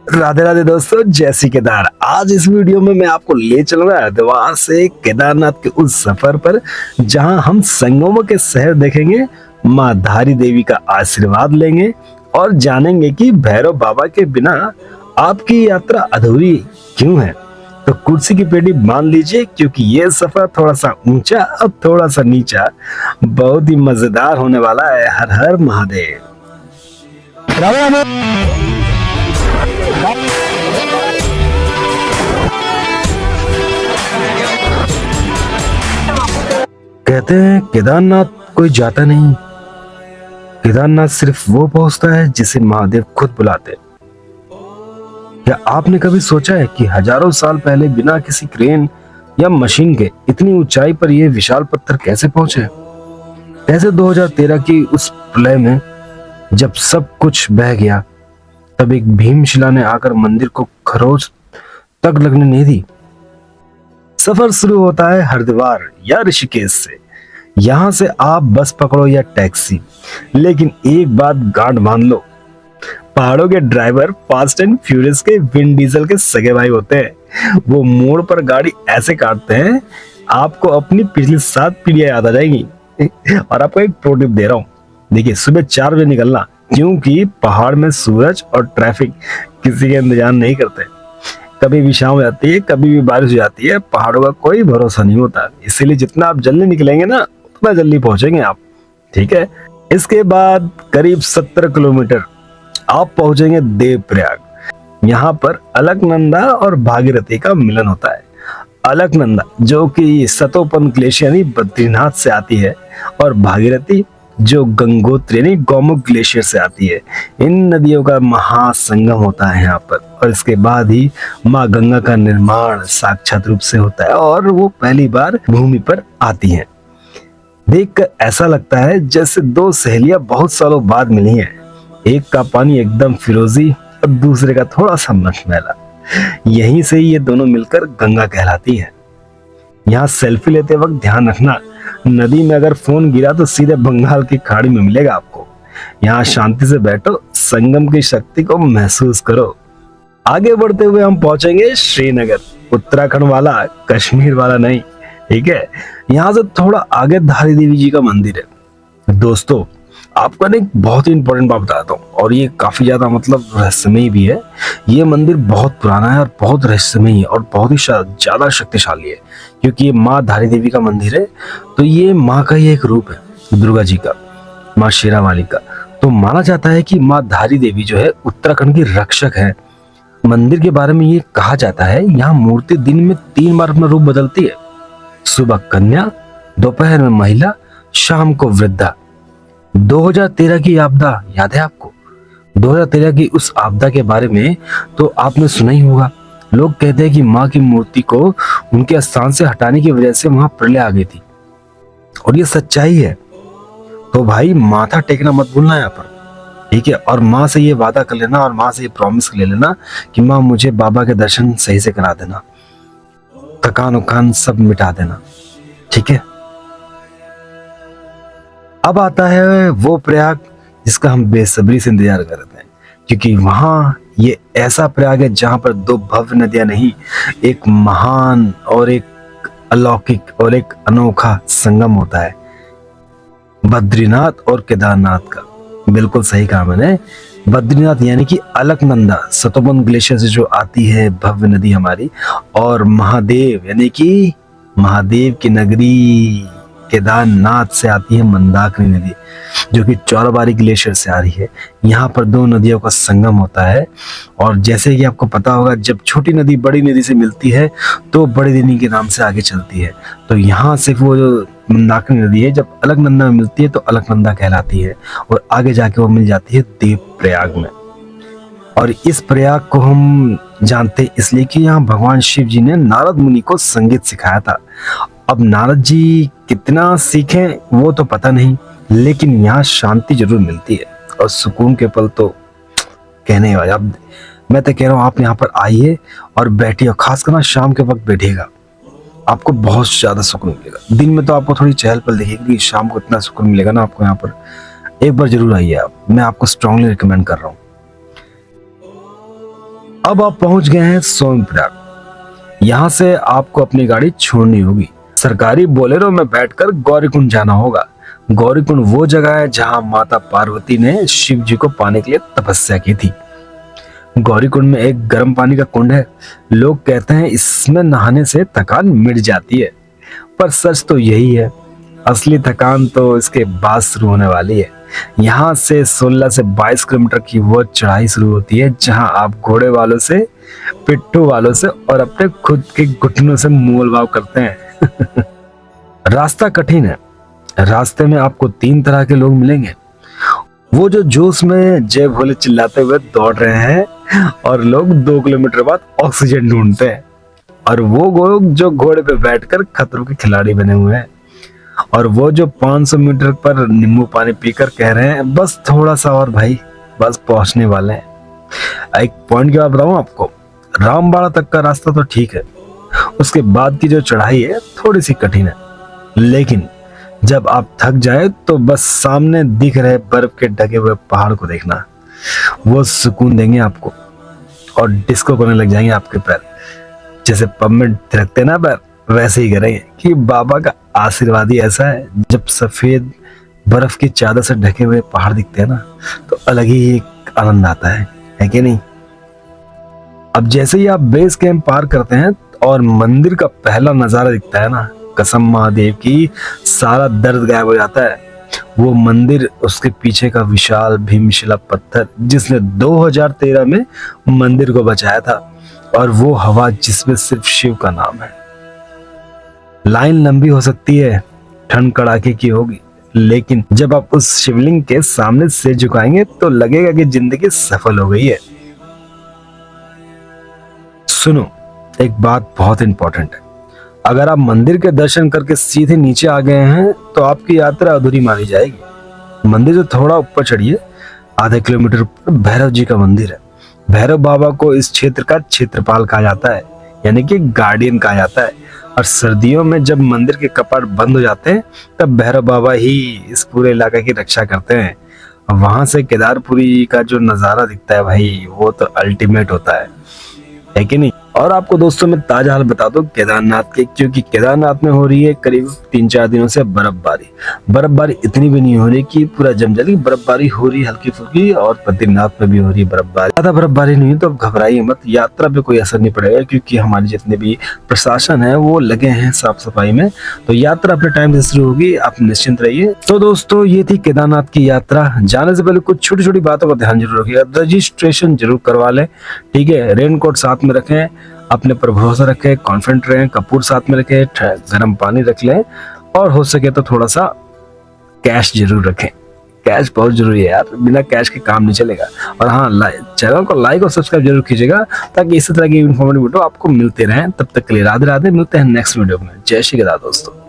राधे राधे दोस्तों, जय श्री केदार। आज इस वीडियो में मैं आपको ले चलूंगा हरिद्वार से केदारनाथ के उस सफर पर जहां हम संगमों के शहर देखेंगे, माँ धारी देवी का आशीर्वाद लेंगे और जानेंगे कि भैरव बाबा के बिना आपकी यात्रा अधूरी क्यों है। तो कुर्सी की पेटी बांध लीजिए, क्योंकि ये सफर थोड़ा सा ऊंचा और थोड़ा सा नीचा बहुत ही मजेदार होने वाला है। हर हर महादेव। कहते हैं केदारनाथ कोई जाता नहीं, केदारनाथ सिर्फ वो पहुंचता है जिसे महादेव खुद बुलाते। क्या आपने कभी सोचा है कि हजारों साल पहले बिना किसी क्रेन या मशीन के इतनी ऊंचाई पर ये विशाल पत्थर कैसे पहुंचे? ऐसे 2013 की उस प्रलय में जब सब कुछ बह गया, तब एक भीमशिला ने आकर मंदिर को खरोच तक लगने नहीं दी। सफर शुरू होता है हरिद्वार या ऋषिकेश से। यहां से आप बस पकड़ो या टैक्सी, लेकिन एक बात गांठ बांध लो, पहाड़ों के ड्राइवर फास्ट एंड फ्यूरियस के विन डीजल के सगे भाई होते हैं। वो मोड़ पर गाड़ी ऐसे काटते हैं, आपको अपनी पिछली 7 पीढ़ियां याद आ जाएंगी। और आपको एक प्रो टिप दे रहा हूं, देखिए सुबह 4 बजे निकलना, क्योंकि पहाड़ में सूरज और ट्रैफिक किसी का इंतजार नहीं करते। कभी भी शाम हो जाती है, कभी भी बारिश हो जाती है, पहाड़ों का कोई भरोसा नहीं होता। इसीलिए जितना आप जल्दी निकलेंगे ना, उतना जल्दी पहुंचेंगे आप। ठीक है। इसके बाद करीब 17 किलोमीटर आप पहुंचेंगे देवप्रयाग। यहाँ पर अलकनंदा और भागीरथी का मिलन होता है। अलकनंदा जो कि सतोपन ग्लेशियर यानी बद्रीनाथ से आती है, और भागीरथी जो गंगोत्री यानी गौमुख ग्लेशियर से आती है। इन नदियों का महासंगम होता है यहाँ पर, और इसके बाद ही माँ गंगा का निर्माण साक्षात रूप से होता है और वो पहली बार भूमि पर आती हैं। देखकर ऐसा लगता है जैसे 2 सहेलियां बहुत सालों बाद मिली हैं। एक का पानी एकदम फिरोजी और दूसरे का थोड़ा सा मटमैला। यहीं से ये दोनों मिलकर गंगा कहलाती है। यहाँ सेल्फी लेते वक्त ध्यान रखना, नदी में अगर फोन गिरा तो सीधे बंगाल की खाड़ी में मिलेगा आपको। यहाँ शांति से बैठो, संगम की शक्ति को महसूस करो। आगे बढ़ते हुए हम पहुंचेंगे श्रीनगर, उत्तराखंड वाला, कश्मीर वाला नहीं। ठीक है। यहाँ से थोड़ा आगे धारी देवी जी का मंदिर है। दोस्तों, आपको ना एक बहुत ही इंपॉर्टेंट बात बताता हूँ, और ये काफी ज्यादा रहस्यमयी भी है। ये मंदिर बहुत पुराना है और बहुत रहस्यमयी है और बहुत ही ज्यादा शक्तिशाली है, क्योंकि ये माँ धारी देवी का मंदिर है। तो ये माँ का ही एक रूप है, दुर्गा जी का, माँ शेरावाली का। तो माना जाता है कि माँ धारी देवी जो है उत्तराखंड की रक्षक है। मंदिर के बारे में ये कहा जाता है, यहाँ मूर्ति दिन में 3 बार अपना रूप बदलती है। सुबह कन्या, दोपहर में महिला, शाम को वृद्धा। 2013 की आपदा याद है आपको? 2013 की उस आपदा के बारे में तो आपने सुना ही होगा। लोग कहते हैं कि माँ की मूर्ति को उनके स्थान से हटाने की वजह से वहां प्रलय आ गई थी, और ये सच्चाई है। तो भाई माथा टेकना मत भूलना यहाँ पर। ठीक है। और माँ से ये वादा कर लेना और माँ से ये प्रॉमिस ले लेना कि माँ मुझे बाबा के दर्शन सही से करा देना, थकान उकान सब मिटा देना। ठीक है। अब आता है वो प्रयाग जिसका हम बेसब्री से इंतजार कर रहे हैं, क्योंकि वहां ये ऐसा प्रयाग है जहां पर 2 भव्य नदियां नहीं, एक महान और एक अलौकिक और एक अनोखा संगम होता है, बद्रीनाथ और केदारनाथ का। बिल्कुल सही कहा मैंने। बद्रीनाथ यानी कि अलकनंदा सतोपन ग्लेशियर से जो आती है भव्य नदी हमारी, और महादेव यानी कि महादेव की नगरी केदारनाथ से आती है मंदाकिनी नदी, जो कि चौराबाड़ी ग्लेशियर से आ रही है। यहाँ पर 2 नदियों का संगम होता है, और जैसे कि आपको पता होगा, जब छोटी नदी बड़ी नदी से मिलती है तो बड़ी नदी के नाम से आगे चलती है। तो यहाँ से वो जो मंदाकिनी नदी है, जब अलकनंदा में मिलती है तो अलकनंदा कहलाती है, और आगे जाके वो मिल जाती है देवप्रयाग में। और इस प्रयाग को हम जानते इसलिए कि यहाँ भगवान शिव जी ने नारद मुनि को संगीत सिखाया था। अब नारद जी कितना सीखे वो तो पता नहीं, लेकिन यहाँ शांति जरूर मिलती है और सुकून के पल तो कहने वाले। अब मैं तो कह रहा हूँ आप यहाँ पर आइए और बैठिए, खासकर ना शाम के वक्त बैठिएगा, आपको बहुत ज्यादा सुकून मिलेगा। दिन में तो आपको थोड़ी चहल पहल दिखेगी, शाम को इतना सुकून मिलेगा ना आपको। यहाँ पर एक बार जरूर आइए आप, मैं आपको स्ट्रांगली रिकमेंड कर रहा हूँ। अब आप पहुंच गए हैं सोनप्रयाग। यहाँ से आपको अपनी गाड़ी छोड़नी होगी। सरकारी बोलेरो में बैठकर गौरीकुंड जाना होगा। गौरीकुंड वो जगह है जहाँ माता पार्वती ने शिव जी को पाने के लिए तपस्या की थी। गौरीकुंड में एक गर्म पानी का कुंड है। लोग कहते हैं इसमें नहाने से थकान मिट जाती है, पर सच तो यही है। असली थकान तो इसके बाद शुरू होने वाली है। यहाँ से 16 से 22 किलोमीटर की वो चढ़ाई शुरू होती है जहाँ आप घोड़े वालों से, पिट्ठू वालों से और अपने खुद के घुटनों से मोलभाव करते हैं। रास्ता कठिन है। रास्ते में आपको 3 तरह के लोग मिलेंगे। वो जो जोश में जय भोले चिल्लाते हुए दौड़ रहे हैं और लोग 2 किलोमीटर बाद ऑक्सीजन ढूंढते हैं, और वो लोग जो घोड़े पे बैठकर खतरों के खिलाड़ी बने हुए हैं, और वो जो 500 मीटर पर नींबू पानी पीकर कह रहे हैं बस थोड़ा सा और भाई, बस पहुंचने वाले हैं। एक पॉइंट की बात बताऊं आपको, रामबाड़ा तक का रास्ता तो ठीक है, उसके बाद की जो चढ़ाई है थोड़ी सी कठिन है, लेकिन जब आप थक जाए तो बस सामने दिख रहे बर्फ के ढके हुए पहाड़ को देखना, वो सुकून देंगे आपको और डिस्को करने लग जाएंगे आपके पैर। जैसे पब में थिरकते ना पैर, वैसे ही करेंगे कि बाबा का आशीर्वाद ही ऐसा है। जब सफेद बर्फ की चादर से ढके हुए पहाड़ दिखते हैं ना, तो अलग ही एक आनंद आता है कि नहीं। अब जैसे ही आप बेस कैंप पार करते हैं और मंदिर का पहला नजारा दिखता है ना, कसम महादेव की, सारा दर्द गायब हो जाता है। वो मंदिर, उसके पीछे का विशाल भीमशिला पत्थर जिसने 2013 में मंदिर को बचाया था, और वो हवा जिसमें सिर्फ शिव का नाम है। लाइन लंबी हो सकती है, ठंड कड़ाके की होगी, लेकिन जब आप उस शिवलिंग के सामने सिर झुकाएंगे तो लगेगा कि जिंदगी सफल हो गई है। सुनो, एक बात बहुत इंपॉर्टेंट है। अगर आप मंदिर के दर्शन करके सीधे नीचे आ गए हैं तो आपकी यात्रा अधूरी मानी जाएगी। मंदिर से थोड़ा ऊपर चढ़िए, आधे किलोमीटर ऊपर भैरव जी का मंदिर है। भैरव बाबा को इस क्षेत्र का क्षेत्रपाल कहा जाता है, यानी कि गार्डियन कहा जाता है। और सर्दियों में जब मंदिर के कपाट बंद हो जाते हैं तब भैरव बाबा ही इस पूरे इलाके की रक्षा करते हैं। वहां से केदारपुरी का जो नजारा दिखता है भाई, वो तो अल्टीमेट होता है कि नहीं। और आपको दोस्तों मैं ताजा हाल बता दूं केदारनाथ के, क्योंकि केदारनाथ में हो रही है करीब 3-4 दिनों से बर्फबारी इतनी भी नहीं हो रही कि पूरा जम जाए, बर्फबारी हो रही है हल्की फुल्की, और बद्रीनाथ में भी हो रही है बर्फबारी। ज्यादा बर्फबारी नहीं है तो अब घबराइए मत, यात्रा पे कोई असर नहीं पड़ेगा, क्योंकि हमारे जितने भी प्रशासन है वो लगे हैं साफ सफाई में। तो यात्रा अपने टाइम से शुरू होगी, आप निश्चिंत रहिए। तो दोस्तों ये थी केदारनाथ की यात्रा। जाने से पहले कुछ छोटी छोटी बातों का ध्यान जरूर रखिएगा। रजिस्ट्रेशन जरूर करवा लें, ठीक है। रेनकोट साथ में रखें, अपने पर भरोसा रखें, कॉन्फिडेंट रहें, कपूर साथ में रखें, गर्म पानी रख लें, और हो सके तो थोड़ा सा कैश जरूर रखें। कैश बहुत जरूरी है यार, बिना कैश के काम नहीं चलेगा। और हाँ, चैनल को लाइक और सब्सक्राइब जरूर कीजिएगा ताकि इसी तरह की इन्फॉर्मेटिव वीडियो आपको मिलते रहें। तब तक के लिए राधे राधे, मिलते हैं नेक्स्ट वीडियो में। जय श्री केदार दोस्तों।